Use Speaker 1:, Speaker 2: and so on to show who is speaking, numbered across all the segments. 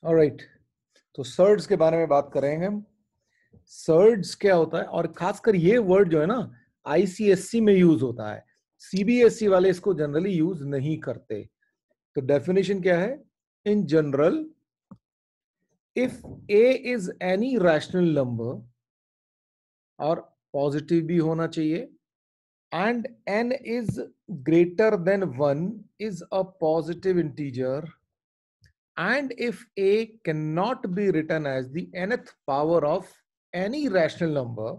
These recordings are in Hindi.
Speaker 1: ऑलराइट, तो सर्ड्स के बारे में बात करेंगे हम। सर्ड्स क्या होता है, और खासकर ये वर्ड जो है ना आईसीएससी में यूज होता है, सीबीएसई वाले इसको जनरली यूज नहीं करते। तो डेफिनेशन क्या है? In general, if A is any rational number, और पॉजिटिव भी होना चाहिए, and n is greater than 1 is a positive integer, and if a cannot be written as the nth power of any rational number,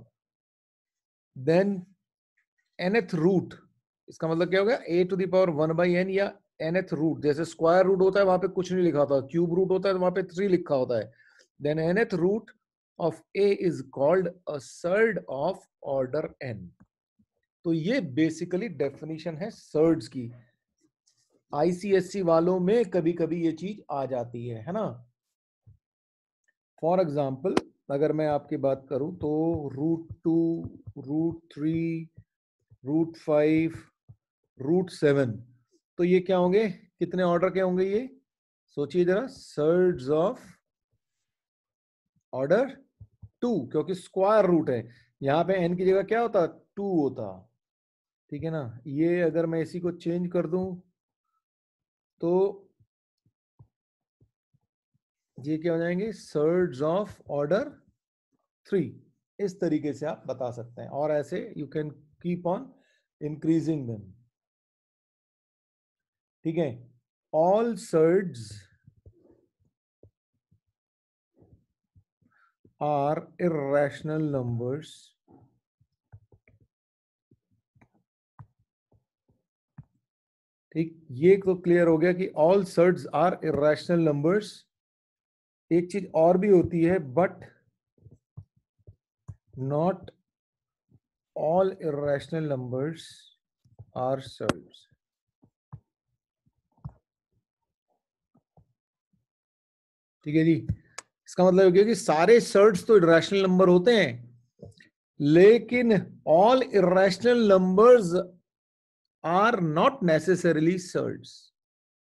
Speaker 1: then nth root, इसका मतलब क्या हो गया, a to the power 1 by n या nth root, जैसे स्क्वायर रूट होता है वहां पे कुछ नहीं लिखा होता, क्यूब रूट होता है वहां पे 3 लिखा होता है, then nth root of a is called a surd of order n। तो ये बेसिकली डेफिनेशन है सर्ड्स की। आईसीएससी वालों में कभी कभी ये चीज आ जाती है ना। फॉर एग्जाम्पल अगर मैं आपकी बात करूं तो √2, √3, √5, √7, तो ये क्या होंगे, कितने ऑर्डर के होंगे ये? सोचिए जरा, सर्ड्स ऑफ ऑर्डर 2, क्योंकि स्क्वायर रूट है, यहां पे n की जगह क्या होता, 2 होता। ठीक है ना। ये अगर मैं इसी को चेंज कर दूं तो ये क्या हो जाएंगे, सर्ड्स ऑफ ऑर्डर 3। इस तरीके से आप बता सकते हैं, और ऐसे you can keep on increasing them. ठीक है। All surds are irrational numbers, ठीक, ये तो क्लियर हो गया कि all surds are irrational numbers. एक चीज और भी होती है, but not all irrational numbers are surds. ठीक है जी, इसका मतलब हो गया कि सारे सर्ड्स तो इर्रेशनल नंबर होते हैं, लेकिन all irrational numbers are not necessarily surds.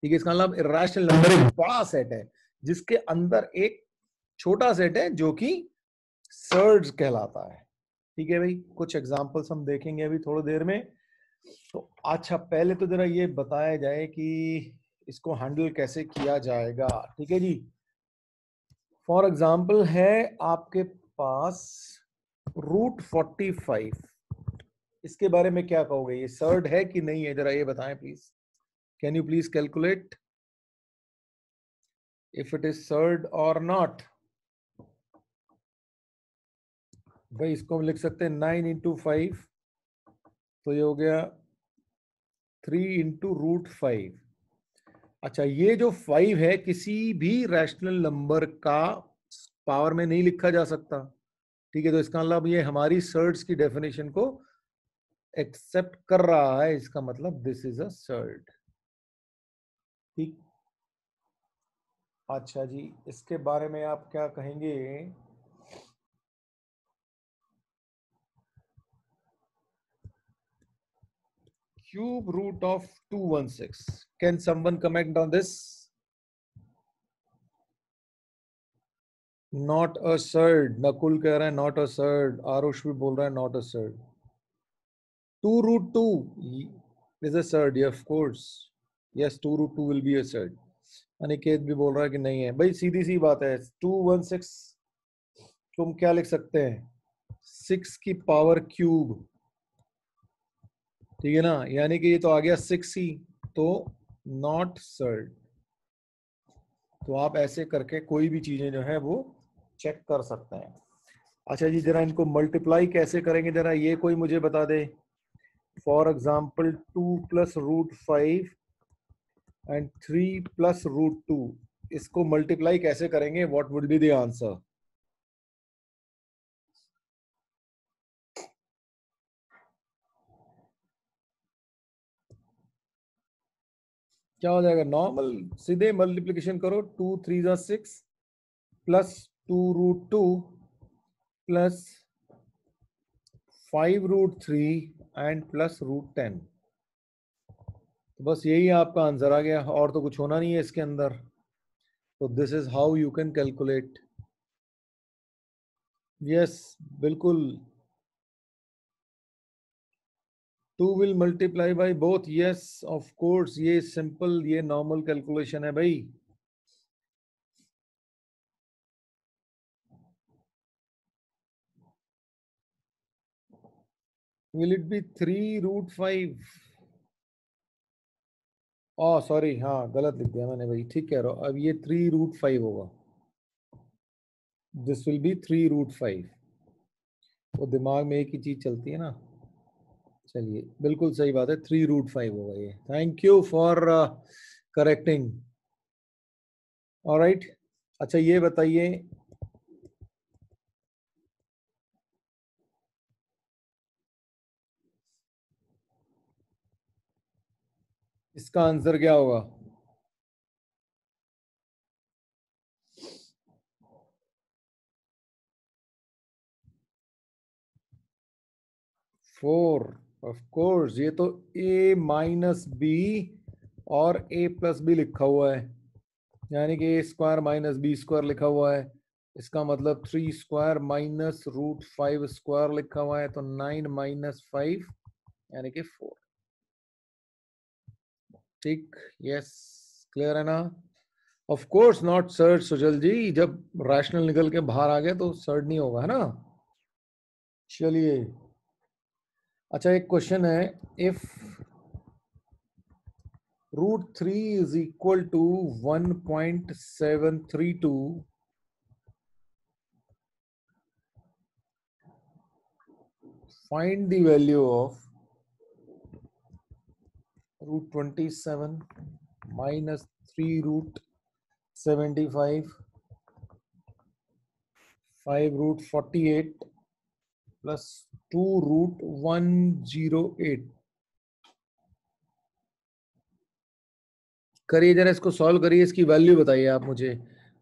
Speaker 1: ठीक है, इसका मतलब इर्रेशनल नंबर एक बड़ा सेट है जिसके अंदर एक छोटा सेट है जो कि सर्ड्स कहलाता है। ठीक है भाई, कुछ एग्जांपल्स हम देखेंगे अभी थोड़ी देर में। तो अच्छा, पहले तो जरा ये बताया जाए कि इसको हैंडल कैसे किया जाएगा। ठीक है जी, फॉर एग्जाम्पल है आपके पास √45, इसके बारे में क्या कहोगे, ये सर्ड है कि नहीं है, जरा ये बताएं please. Can you please calculate if it is surd और नॉट। भाई इसको हम लिख सकते हैं 9 इंटू 5, तो ये हो गया 3 इंटू √5। अच्छा, ये जो 5 है किसी भी रैशनल नंबर का पावर में नहीं लिखा जा सकता। ठीक है, तो इसका मतलब ये हमारी सर्ड्स की डेफिनेशन को एक्सेप्ट कर रहा है, इसका मतलब दिस इज अ सर्ड। ठीक। अच्छा जी, इसके बारे में आप क्या कहेंगे? Cube root of 216, can someone comment on this? Not a surd, Nakul कह रहा है नॉट अ सर्ड, आरुष भी बोल रहा है not a surd. 2√2 is a surd, yeah, of course. Yes, 2√2 will be a surd. Aniket भी बोल रहा है कि नहीं है। भाई सीधी सी बात है, 216 तुम क्या लिख सकते हैं, 6 की पावर क्यूब। ठीक है ना, यानी कि ये तो आ गया 6 ही, तो नॉट सर्ड। तो आप ऐसे करके कोई भी चीजें जो है वो चेक कर सकते हैं। अच्छा जी, जरा इनको मल्टीप्लाई कैसे करेंगे, जरा ये कोई मुझे बता दे। For example 2 plus √5 and 3 plus √2, इसको मल्टीप्लाई कैसे करेंगे, what would be the answer? क्या हो जाएगा, नॉर्मल सीधे मल्टीप्लीकेशन करो, 2 3 जा 6 प्लस 2√2 प्लस 5√3 एंड प्लस √10। तो बस यही आपका आंसर आ गया, और तो कुछ होना नहीं है इसके अंदर। तो this is how you can calculate. Yes, बिल्कुल. 2 will multiply by both. Yes of course, ये सिंपल, ये नॉर्मल कैलकुलेशन है भाई. Will it be 3√5? Oh sorry, हाँ गलत लिख दिया मैंने भाई, ठीक कह रहा हूँ. अब ये 3√5 होगा. This will be 3√5. वो दिमाग में एक ही चीज चलती है ना. चलिए, बिल्कुल सही बात है, 3√5 होगा ये. Thank you for correcting. Alright. अच्छा ये बताइए, इसका आंसर क्या होगा? 4. ऑफ कोर्स, ये तो a-b और a+b लिखा हुआ है, यानी कि a² - b² लिखा हुआ है. इसका मतलब 3² -√5² लिखा हुआ है, तो 9 - 5 यानी कि 4. ठीक. यस, क्लियर है ना? ऑफ कोर्स नॉट सर्ड सुजल जी, जब रैशनल निकल के बाहर आ गए तो सर्ड नहीं होगा, है ना. चलिए. अच्छा एक क्वेश्चन है, if √3 is equal to 1.732, find the value of √27 minus 3√75 5√48 plus 2√108. करिए जरा, इसको सॉल्व करिए, इसकी वैल्यू बताइए आप मुझे.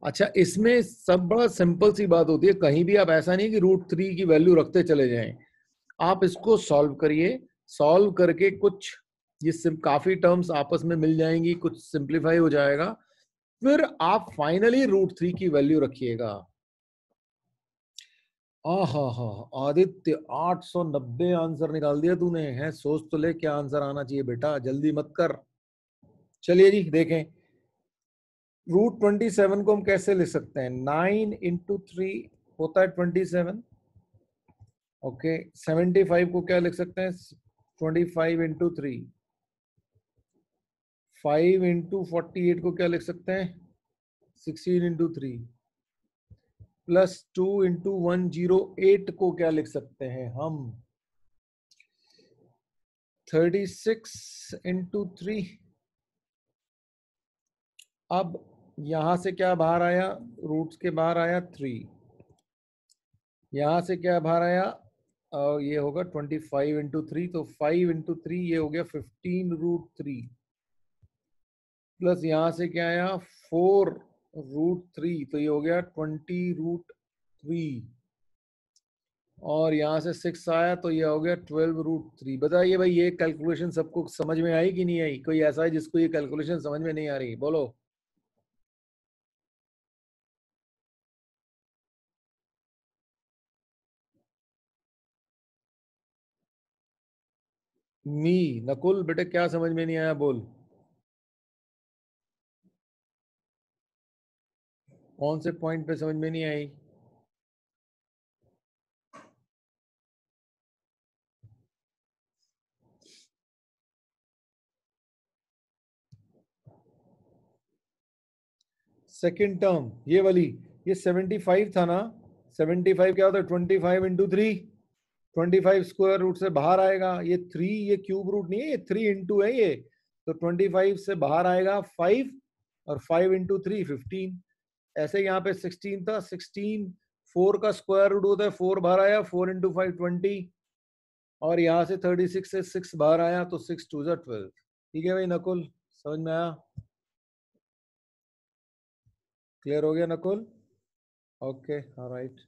Speaker 1: अच्छा, इसमें सब बड़ा सिंपल सी बात होती है, कहीं भी आप ऐसा नहीं कि √3 की वैल्यू रखते चले जाएं. आप इसको सॉल्व करिए. सॉल्व करके कुछ ये काफी टर्म्स आपस में मिल जाएंगी, कुछ सिंप्लीफाई हो जाएगा, फिर आप फाइनली √3 की वैल्यू रखिएगा. आहा, आदित्य 890 आंसर निकाल दिया तूने, है? सोच तो ले क्या आंसर आना चाहिए बेटा, जल्दी मत कर. चलिए जी देखें, √27 को हम कैसे लिख सकते हैं? 9 × 3 होता है 27. ओके. 75 को क्या लिख सकते हैं? 25 × 3. 5 × 48 को क्या लिख सकते हैं? 16 × 3. प्लस 2 × 108 को क्या लिख सकते हैं हम? 36 × 3. अब यहां से क्या बाहर आया? रूट्स के बाहर आया 3. यहां से क्या बाहर आया? ये होगा 25 × 3, तो 5 × 3 ये हो गया 15√3. प्लस यहां से क्या आया? 4√3, तो ये हो गया 20√3. और यहाँ से 6 आया तो ये हो गया 12√3. बताइए भाई, ये कैलकुलेशन सबको समझ में आई कि नहीं आई? कोई ऐसा है जिसको ये कैलकुलेशन समझ में नहीं आ रही? बोलो. मी नकुल बेटे, क्या समझ में नहीं आया? बोल. कौन से पॉइंट पे समझ में नहीं आई? सेकेंड टर्म ये वाली, ये 75 था ना. 75 क्या होता है? 25 × 3. 25 स्क्वायर रूट से बाहर आएगा ये 3, ये क्यूब रूट नहीं है, ये 3 इंटू है ये. तो 25 से बाहर आएगा 5, और 5 × 3 15. ऐसे यहाँ पे 16 था. 16 4 का स्क्वायर रूट होता है, 4 बाहर आया, 4 × 5 20. और यहाँ से 36 से 6 बाहर आया, तो 6 2 12. ठीक है भाई नकुल, समझ में आया? क्लियर हो गया नकुल? Okay, alright.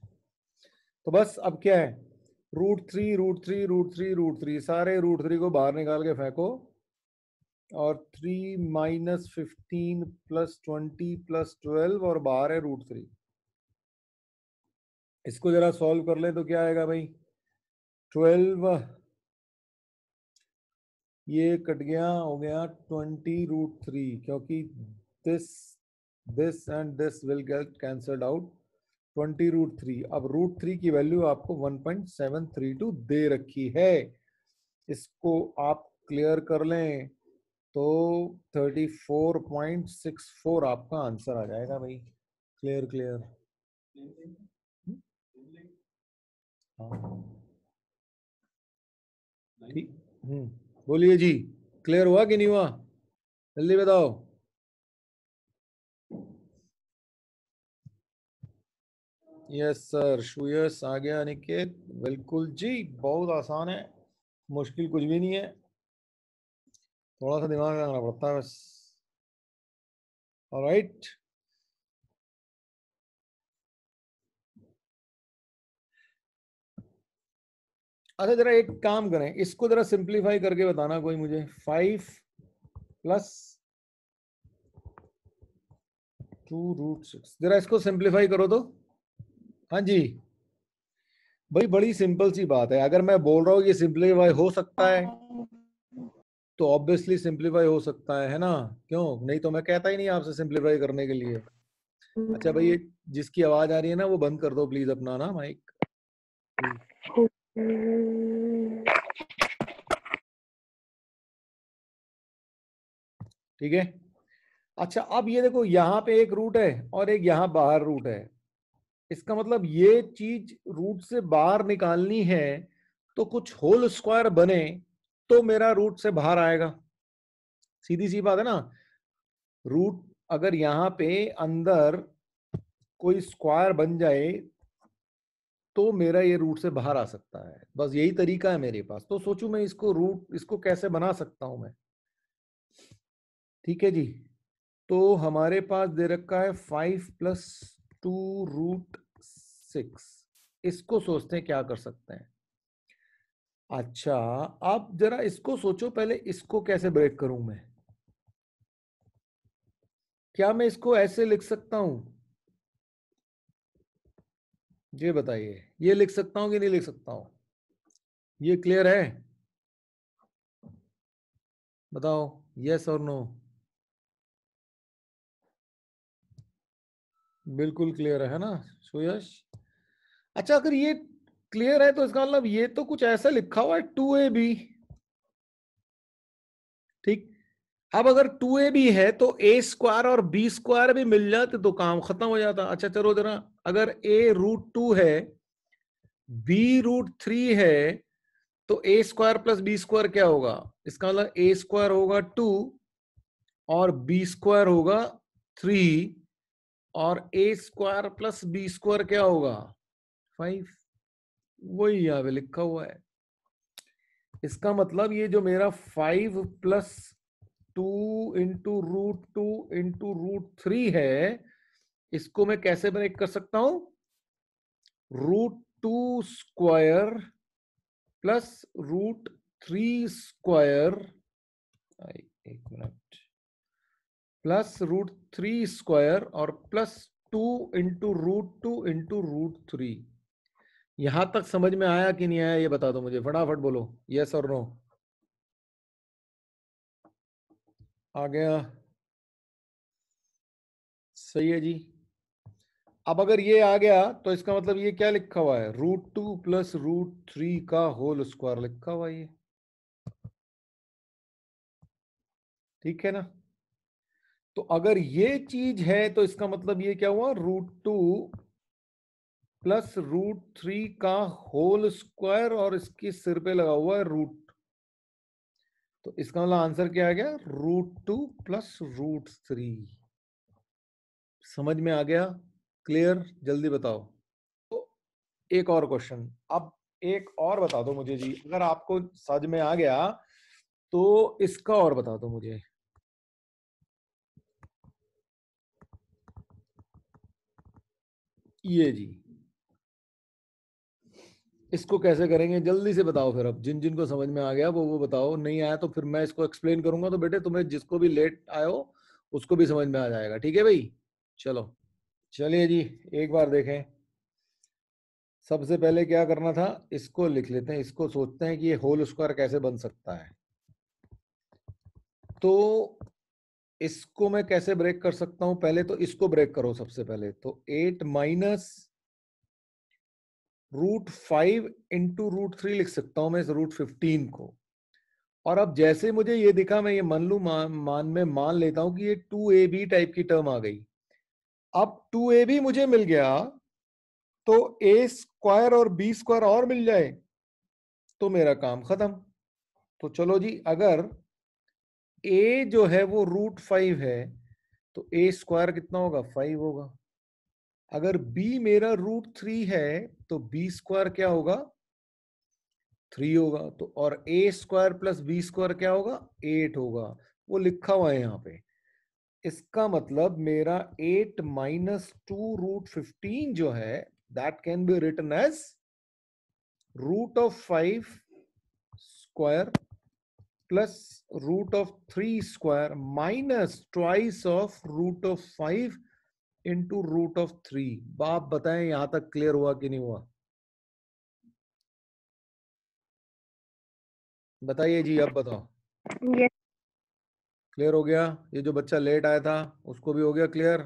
Speaker 1: तो बस अब क्या है? √3 √3 √3 √3, सारे √3 को बाहर निकाल के फेंको. और 3 माइनस 15 प्लस 20 प्लस 12 और बाहर है √3। इसको जरा सॉल्व कर ले तो क्या आएगा भाई? 12 ये कट गया, हो गया 20√3, क्योंकि this this and this will get cancelled out. 20√3। अब √3 की वैल्यू आपको 1.732 दे रखी है। इसको आप क्लियर कर लें तो 34.64 आपका आंसर आ जाएगा भाई। Clear clear. हाँ ठीक। बोलिए जी, क्लियर हुआ कि नहीं हुआ? जल्दी बताओ। यस सर, शुयस आ गया अनिकेत। बिल्कुल जी, बहुत आसान है, मुश्किल कुछ भी नहीं है, थोड़ा सा दिमाग लगाना पड़ता है बस। ऑलराइट, अच्छा जरा एक काम करें, इसको जरा सिंप्लीफाई करके बताना कोई मुझे। 5 प्लस 2√6, जरा इसको सिंप्लीफाई करो तो। हाँ जी भाई, बड़ी सिंपल सी बात है, अगर मैं बोल रहा हूँ ये सिंप्लीफाई हो सकता है तो ऑब्वियसली सिंप्लीफाई हो सकता है ना? क्यों नहीं? तो मैं कहता ही नहीं आपसे सिंप्लीफाई करने के लिए। अच्छा भाई, ये जिसकी आवाज आ रही है ना वो बंद कर दो प्लीज अपना ना माइक। ठीक है। अच्छा अब ये देखो, यहाँ पे एक रूट है और एक यहाँ बाहर रूट है। इसका मतलब ये चीज रूट से बाहर निकालनी है तो कुछ होल स्क्वायर बने तो मेरा रूट से बाहर आएगा। सीधी सी बात है ना। रूट अगर यहाँ पे अंदर कोई स्क्वायर बन जाए तो मेरा ये रूट से बाहर आ सकता है, बस यही तरीका है मेरे पास। तो सोचू मैं इसको रूट, इसको कैसे बना सकता हूं मैं। ठीक है जी, तो हमारे पास दे रखा है 5 प्लस 2√6। इसको सोचते हैं क्या कर सकते हैं। अच्छा, आप जरा इसको सोचो पहले, इसको कैसे ब्रेक करूं मैं। क्या मैं इसको ऐसे लिख सकता हूं? ये बताइए, ये लिख सकता हूं कि नहीं लिख सकता हूं? ये क्लियर है? बताओ, यस और नो। बिल्कुल क्लियर है ना सुयश? अच्छा अगर ये क्लियर है तो इसका मतलब ये तो कुछ ऐसा लिखा हुआ है 2ab। ठीक, अब अगर 2ab है तो a स्क्वायर और b स्क्वायर भी मिल जाते तो काम खत्म हो जाता। अच्छा चलो जरा, अगर a√2 है, b√3 है, तो a square plus b square क्या होगा? इसका मतलब a स्क्वायर होगा 2 और b स्क्वायर होगा 3 और a square plus b square क्या होगा? 5। वही यहाँ पे लिखा हुआ है। इसका मतलब ये जो मेरा 5 प्लस 2 इंटू √2 इंटू √3 है, इसको मैं कैसे ब्रेक कर सकता हूं? √2 स्क्वायर प्लस √3 स्क्वायर, एक मिनट, प्लस √3 स्क्वायर और प्लस 2 इंटू √2 इंटू √3। यहां तक समझ में आया कि नहीं आया ये बता दो मुझे, फटाफट बोलो यस और नो। आ गया, सही है जी। अब अगर ये आ गया तो इसका मतलब ये क्या लिखा हुआ है? √2 प्लस √3 का होल स्क्वायर लिखा हुआ है ये। ठीक है ना? तो अगर ये चीज है तो इसका मतलब ये क्या हुआ? √2 प्लस √3 का होल स्क्वायर और इसके सिर पे लगा हुआ है रूट। तो इसका मतलब आंसर क्या आ गया? √2 प्लस √3। समझ में आ गया? क्लियर? जल्दी बताओ। तो एक और क्वेश्चन, अब एक और बता दो मुझे जी, अगर आपको समझ में आ गया तो इसका और बता दो मुझे। ये जी, इसको कैसे करेंगे जल्दी से बताओ फिर, अब जिन जिन को समझ में आ गया वो बताओ, नहीं आया तो फिर मैं इसको एक्सप्लेन करूंगा, तो बेटे तुम्हें जिसको भी लेट आए हो उसको भी समझ में आ जाएगा, ठीक है भाई। चलो चलिए जी, एक बार देखें। सबसे पहले क्या करना था, इसको लिख लेते हैं, इसको सोचते हैं कि ये होल स्क्वायर कैसे बन सकता है। तो इसको मैं कैसे ब्रेक कर सकता हूं, पहले तो इसको ब्रेक करो सबसे पहले। तो 8 माइनस √5 इंटू √3 लिख सकता हूं मैं इस √15 को। और अब जैसे मुझे ये दिखा, मैं ये मान लू, मान लेता हूं कि ये 2ab टाइप की टर्म आ गई। अब 2ab मुझे मिल गया, तो a स्क्वायर और b स्क्वायर और मिल जाए तो मेरा काम खत्म। तो चलो जी, अगर a जो है वो √5 है तो a स्क्वायर कितना होगा, 5 होगा। अगर b मेरा √3 है तो b स्क्वायर क्या होगा, 3 होगा। तो और a square plus b square क्या होगा, 8 होगा। वो लिखा हुआ है यहाँ पे। इसका मतलब मेरा 8 माइनस 2 √15 जो है, that can be written as √5 square plus √3 square minus twice of √5 into √3। बाप बताएं यहां तक क्लियर हुआ कि नहीं हुआ, बताइए जी, अब बताओ।
Speaker 2: Yes.
Speaker 1: क्लियर हो गया? ये जो बच्चा लेट आया था उसको भी हो गया clear?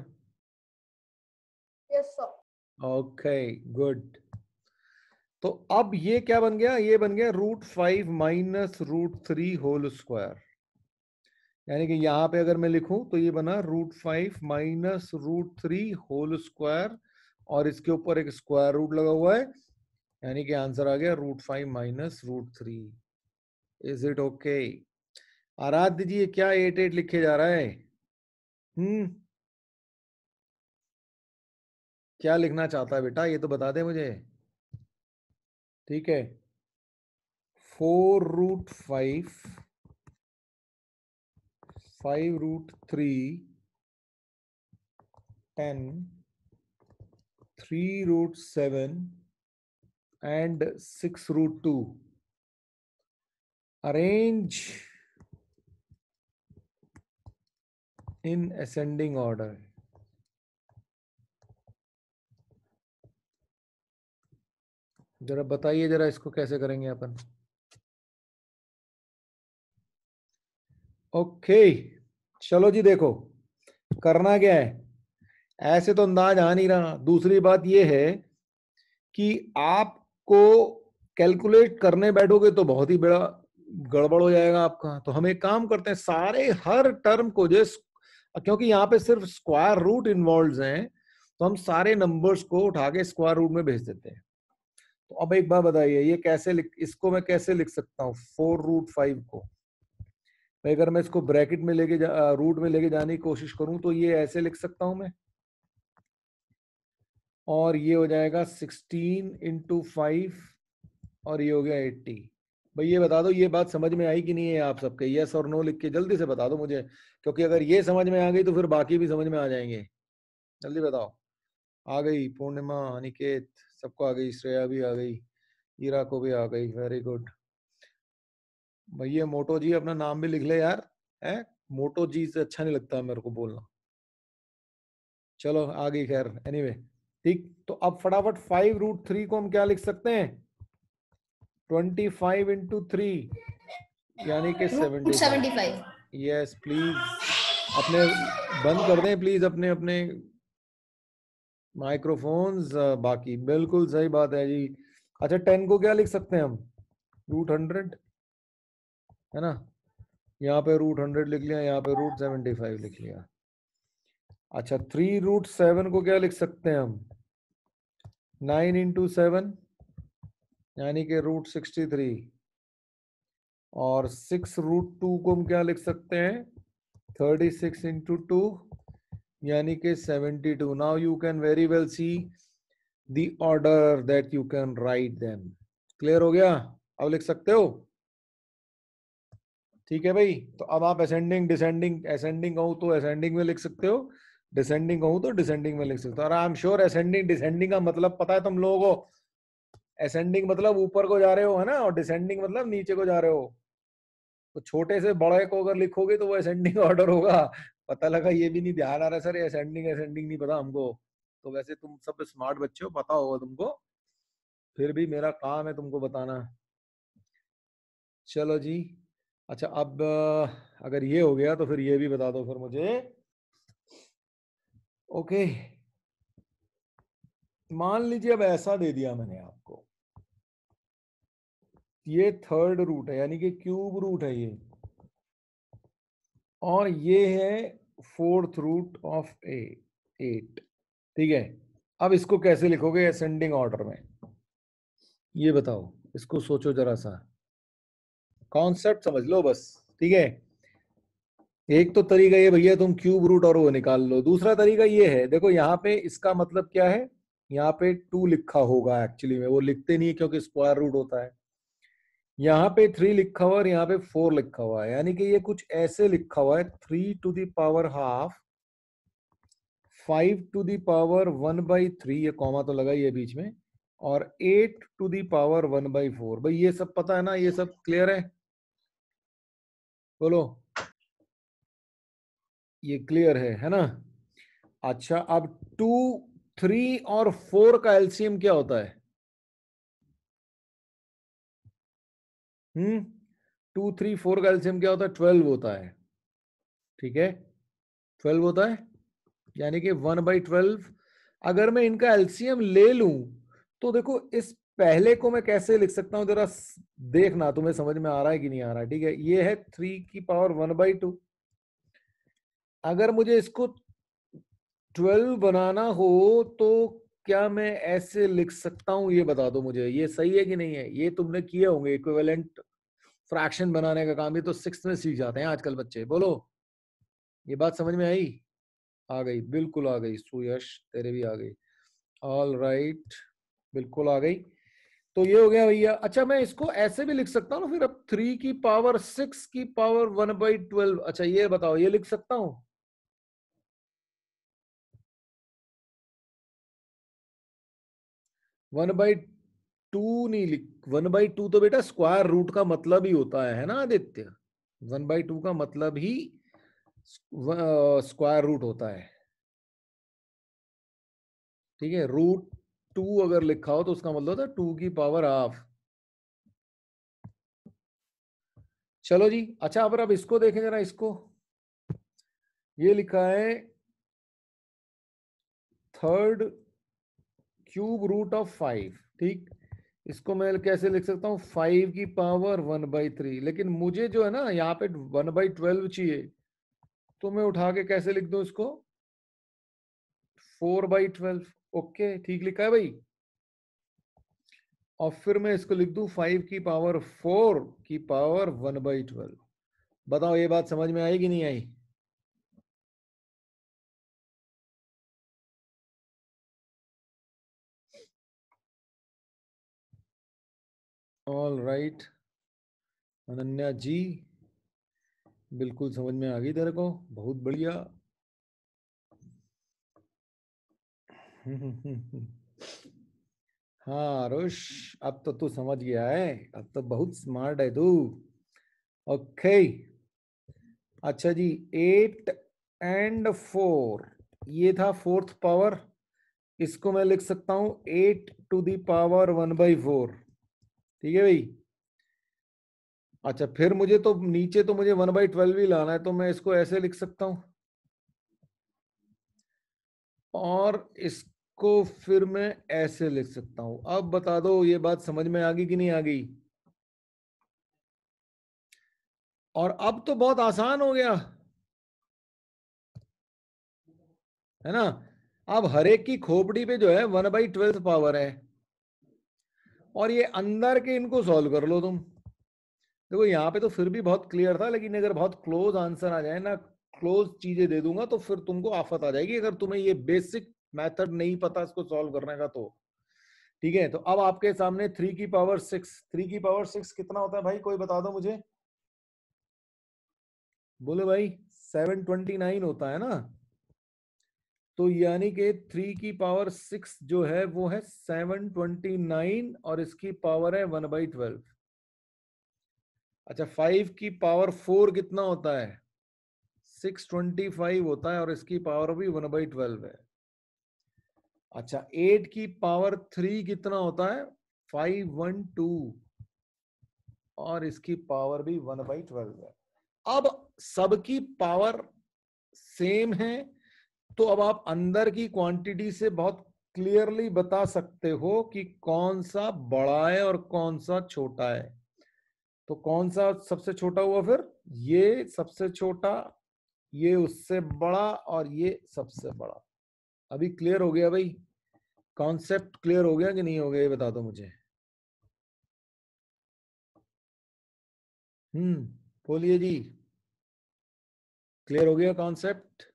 Speaker 2: Yes, sir.
Speaker 1: Okay good. तो अब ये क्या बन गया, ये बन गया √5 माइनस √3 होल स्क्वायर। यानी कि यहां पे अगर मैं लिखूं तो ये बना √5 माइनस √3 होल स्क्वायर, और इसके ऊपर एक स्क्वायर रूट लगा हुआ है, यानी कि आंसर आ गया √5 माइनस √3। Is it okay? आराध्य जी, ये क्या 8 लिखे जा रहा है? क्या लिखना चाहता है बेटा, ये तो बता दे मुझे। ठीक है, 4√5 5√3 10 3√7 and 6√2 arrange in ascending order। जरा बताइए, जरा इसको कैसे करेंगे अपन। ओके चलो जी, देखो करना क्या है, ऐसे तो अंदाज आ नहीं रहा। दूसरी बात यह है कि आपको कैलकुलेट करने बैठोगे तो बहुत ही बड़ा गड़बड़ हो जाएगा आपका। तो हम एक काम करते हैं, सारे हर टर्म को क्योंकि यहाँ पे सिर्फ स्क्वायर रूट इन्वॉल्व हैं, तो हम सारे नंबर्स को उठा के स्क्वायर रूट में भेज देते हैं। तो अब एक बात बताइए, ये कैसे इसको मैं कैसे लिख सकता हूँ 4√5 को? भाई अगर मैं इसको ब्रैकेट में लेके रूट में लेके जाने की कोशिश करूं तो ये ऐसे लिख सकता हूं मैं, और ये हो जाएगा 16 इंटू 5, और ये हो गया 80। भाई ये बता दो, ये बात समझ में आई कि नहीं है आप सबके? यस और नो लिख के जल्दी से बता दो मुझे, क्योंकि अगर ये समझ में आ गई तो फिर बाकी भी समझ में आ जाएंगे। जल्दी बताओ। आ गई पूर्णिमा, अनिकेत, सबको आ गई, श्रेया भी आ गई, ईरा को भी आ गई, वेरी गुड। भैया मोटो जी अपना नाम भी लिख ले यार, है मोटो जी से अच्छा नहीं लगता मेरे को बोलना। चलो आ गई, खैर एनीवे ठीक। तो अब फटाफट 5√3 को हम क्या लिख सकते हैं, 25 इंटू 3 यानी कि 75। यस प्लीज, अपने बंद कर दें प्लीज अपने अपने माइक्रोफोन्स। बाकी बिल्कुल सही बात है जी। अच्छा 10 को क्या लिख सकते हैं हम, √100, है ना? यहाँ पे √100 लिख लिया, यहाँ पे √75 लिख लिया। अच्छा 3√7 को क्या लिख सकते हैं हम, 9 इंटू 7 यानी कि √63, और 6√2 को हम क्या लिख सकते हैं, 36 इंटू 2 यानी कि 72। Now you can very well see the order that you can write them. Clear हो गया? अब लिख सकते हो? ठीक है भाई। तो अब आप असेंडिंग डिसेंडिंग, असेंडिंग कहूं तो असेंडिंग में लिख सकते हो, डिसेंडिंग कहूं तो डिसेंडिंग में लिख सकते हो। और I am sure ascending descending का मतलब पता है तुम लोगों को। असेंडिंग मतलब ऊपर को जा रहे हो, है ना, और डिसेंडिंग मतलब नीचे को जा रहे हो। तो छोटे से बड़े को अगर लिखोगे तो वो असेंडिंग ऑर्डर होगा। पता लगा ये भी नहीं ध्यान आ रहा सर, असेंडिंग असेंडिंग नहीं पता हमको। तो वैसे तुम सब स्मार्ट बच्चे हो, पता होगा तुमको, फिर भी मेरा काम है तुमको बताना। चलो जी। अच्छा अब अगर ये हो गया तो फिर ये भी बता दो फिर मुझे। ओके, मान लीजिए अब ऐसा दे दिया मैंने आपको, ये थर्ड रूट है यानी कि क्यूब रूट है ये, और ये है फोर्थ रूट ऑफ 8। ठीक है, अब इसको कैसे लिखोगे असेंडिंग ऑर्डर में, ये बताओ, इसको सोचो जरा सा, कॉन्सेप्ट समझ लो बस। ठीक है, एक तो तरीका ये भैया तुम क्यूब रूट और वो निकाल लो, दूसरा तरीका ये है, देखो यहाँ पे इसका मतलब क्या है, यहाँ पे 2 लिखा होगा, एक्चुअली में वो लिखते नहीं है क्योंकि स्क्वायर रूट होता है। यहाँ पे 3 लिखा हुआ और यहाँ पे 4 लिखा हुआ है, यानी कि ये कुछ ऐसे लिखा हुआ है, 3 to the power half, 5 to the power 1/3, ये कॉमा तो लगा ही है बीच में, और 8 टू द पावर 1/4। भाई ये सब पता है ना, ये सब क्लियर है, बोलो ये क्लियर है ना। अच्छा अब 2, 3 और 4 का एलसीएम क्या होता है? 2, 3, 4 का एलसीएम क्या होता है? 12 होता है। ठीक है, 12 होता है, यानी कि 1/12। अगर मैं इनका एलसीएम ले लूं तो देखो इस पहले को मैं कैसे लिख सकता हूं, जरा देखना तुम्हें समझ में आ रहा है कि नहीं आ रहा है। ठीक है, ये है 3 की पावर 1/2। अगर मुझे इसको 12 बनाना हो तो क्या मैं ऐसे लिख सकता हूं, ये बता दो मुझे, ये सही है कि नहीं है? ये तुमने किए होंगे इक्विवेलेंट फ्रैक्शन बनाने का काम, ये तो 6th में सीख जाते हैं आजकल बच्चे। बोलो ये बात समझ में आई? आ गई, बिल्कुल आ गई, सुयश तेरे भी आ गई। ऑल राइट, बिल्कुल आ गई। तो ये हो गया भैया। अच्छा मैं इसको ऐसे भी लिख सकता हूँ ना फिर, अब 3 की पावर 6 की पावर 1/12। अच्छा ये बताओ, ये लिख सकता हूँ? वन बाई टू नहीं लिख, 1/2 तो बेटा स्क्वायर रूट का मतलब ही होता है ना आदित्य, 1/2 का मतलब ही स्क्वायर रूट होता है। ठीक है, √2 अगर लिखा हो तो उसका मतलब होता है 2 की पावर हाफ। चलो जी। अच्छा अब इसको देखें जरा, इसको ये लिखा है थर्ड क्यूब रूट ऑफ 5। ठीक, इसको मैं कैसे लिख सकता हूँ? 5 की पावर 1/3, लेकिन मुझे जो है ना यहाँ पे 1/12 चाहिए, तो मैं उठा के कैसे लिख दूं इसको? 4/12। ओके ठीक लिखा है भाई। और फिर मैं इसको लिख दूं 5 की पावर 4 की पावर 1/12। बताओ ये बात समझ में आई कि नहीं आई? ऑल राइट अनन्या जी, बिल्कुल समझ में आ गई तेरे को, बहुत बढ़िया। हाँ आरुष, अब तो तू समझ गया है, अब तो बहुत स्मार्ट है तू। ओके, अच्छा जी, 8 एंड 4, ये था फोर्थ पावर, इसको मैं लिख सकता हूं 8 टू दी पावर 1/4। ठीक है भाई। अच्छा फिर मुझे तो नीचे तो मुझे 1/12 ही लाना है, तो मैं इसको ऐसे लिख सकता हूं, और इसको फिर मैं ऐसे लिख सकता हूं। अब बता दो ये बात समझ में आ गई कि नहीं आ गई? और अब तो बहुत आसान हो गया, है ना। अब हर एक की खोपड़ी पे जो है 1/12 पावर है, और ये अंदर के इनको सॉल्व कर लो तुम। देखो यहाँ पे तो फिर भी बहुत क्लियर था, लेकिन अगर बहुत क्लोज आंसर आ जाए ना, क्लोज चीजें दे दूंगा तो फिर तुमको आफत आ जाएगी, अगर तुम्हें ये बेसिक मेथड नहीं पता इसको सॉल्व करने का तो। ठीक है, तो अब आपके सामने 3 की पावर 6, 3 की पावर 6 कितना होता है भाई, कोई बता दो मुझे। बोले भाई 729 होता है ना। तो यानी कि 3 की पावर 6 जो है वो है 729 और इसकी पावर है 1/12। अच्छा 5 की पावर 4 कितना होता है? 625 होता है और इसकी पावर भी 1/12 है। अच्छा 8 की पावर 3 कितना होता है? 512 और इसकी पावर भी 1/12 है। अब सबकी पावर सेम है, तो अब आप अंदर की क्वांटिटी से बहुत क्लियरली बता सकते हो कि कौन सा बड़ा है और कौन सा छोटा है। तो कौन सा सबसे छोटा हुआ फिर? ये सबसे छोटा, ये उससे बड़ा और ये सबसे बड़ा। अभी क्लियर हो गया भाई? कॉन्सेप्ट क्लियर हो गया कि नहीं हो गया, ये बता दो मुझे। बोलिए जी, क्लियर हो गया कॉन्सेप्ट?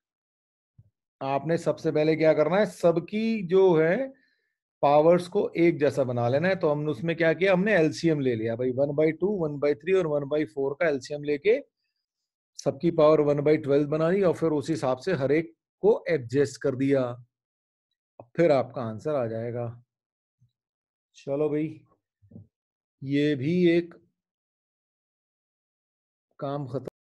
Speaker 1: आपने सबसे पहले क्या करना है, सबकी जो है पावर्स को एक जैसा बना लेना है। तो हमने उसमें क्या किया, हमने एलसीएम ले लिया भाई, 1/2, 1/3 और 1/4 का एलसीएम लेके सबकी पावर 1/12 बना दी और फिर उस हिसाब से हर एक को एडजस्ट कर दिया। अब फिर आपका आंसर आ जाएगा। चलो भाई, ये भी एक काम खत्म।